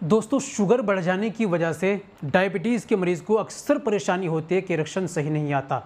दोस्तों शुगर बढ़ जाने की वजह से डायबिटीज़ के मरीज़ को अक्सर परेशानी होती है कि इरेक्शन सही नहीं आता,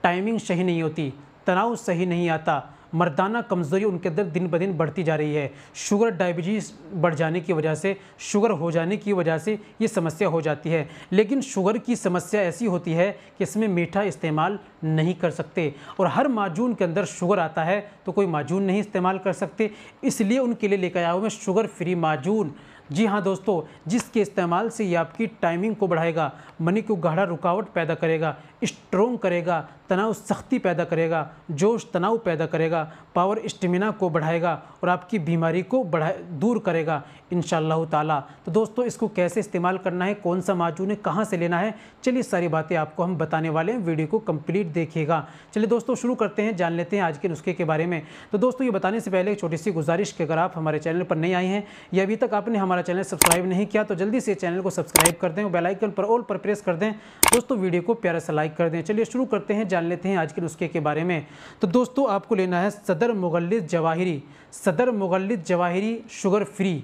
टाइमिंग सही नहीं होती, तनाव सही नहीं आता, मर्दाना कमज़ोरी उनके अंदर दिन ब दिन बढ़ती जा रही है। शुगर डायबिटीज़ बढ़ जाने की वजह से, शुगर हो जाने की वजह से ये समस्या हो जाती है। लेकिन शुगर की समस्या ऐसी होती है कि इसमें मीठा इस्तेमाल नहीं कर सकते और हर माजून के अंदर शुगर आता है तो कोई माजून नहीं इस्तेमाल कर सकते। इसलिए उनके लिए लेकर आया हूँ मैं शुगर फ्री माजून। जी हाँ दोस्तों, जिसके इस्तेमाल से ये आपकी टाइमिंग को बढ़ाएगा, मनी को गाढ़ा रुकावट पैदा करेगा, स्ट्रोंग करेगा, तनाव सख्ती पैदा करेगा, जोश तनाव पैदा करेगा, पावर स्टेमिना को बढ़ाएगा और आपकी बीमारी को दूर करेगा इंशाअल्लाह ताला। तो दोस्तों इसको कैसे इस्तेमाल करना है, कौन सा माजून है, कहाँ से लेना है, चलिए सारी बातें आपको हम बताने वाले हैं। वीडियो को कंप्लीट देखिएगा। चलिए दोस्तों शुरू करते हैं, जान लेते हैं आज के नुस्खे के बारे में। तो दोस्तों ये बताने से पहले एक छोटी सी गुजारिश कि अगर आप हमारे चैनल पर नए आए हैं या अभी तक आपने हमारा चैनल सब्सक्राइब नहीं किया तो जल्दी से चैनल को सब्सक्राइब कर दें और बेल आइकन पर ऑल पर प्रेस कर दें। दोस्तों वीडियो को प्यारा सा लाइक कर दें। चलिए शुरू करते हैं, जान लेते हैं आज के नुस्खे के बारे में। तो दोस्तों आपको लेना है सदर मुगल्लिज़ जवाहिरी। सदर मुगल्लिज़ जवाहिरी शुगर फ्री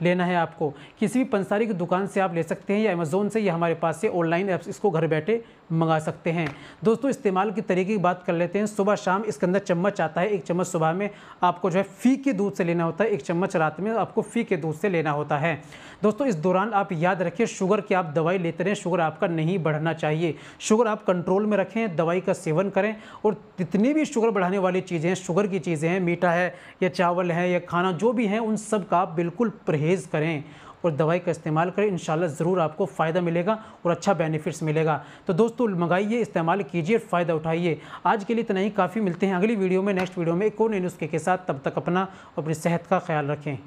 लेना है आपको। किसी भी पंसारी की दुकान से आप ले सकते हैं या अमेज़ोन से या हमारे पास से ऑनलाइन ऐप्स इसको घर बैठे मंगा सकते हैं। दोस्तों इस्तेमाल के तरीके की बात कर लेते हैं। सुबह शाम इसके अंदर चम्मच आता है, एक चम्मच सुबह में आपको जो है फी के दूध से लेना होता है, एक चम्मच रात में आपको फी के दूध से लेना होता है। दोस्तों इस दौरान आप याद रखें शुगर की आप दवाई लेते रहें, शुगर आपका नहीं बढ़ना चाहिए। शुगर आप कंट्रोल में रखें, दवाई का सेवन करें और जितनी भी शुगर बढ़ाने वाली चीज़ें हैं, शुगर की चीज़ें हैं, मीठा है या चावल है या खाना जो भी है, उन सब का आप बिल्कुल परहेज़ करें और दवाई का इस्तेमाल करें। इंशाल्लाह ज़रूर आपको फ़ायदा मिलेगा और अच्छा बेनिफिट्स मिलेगा। तो दोस्तों मंगाइए, इस्तेमाल कीजिए, फ़ायदा उठाइए। आज के लिए इतना ही काफ़ी। मिलते हैं अगली वीडियो में, नेक्स्ट वीडियो में एक और नए नुस्खे के साथ। तब तक अपना और अपनी सेहत का ख्याल रखें।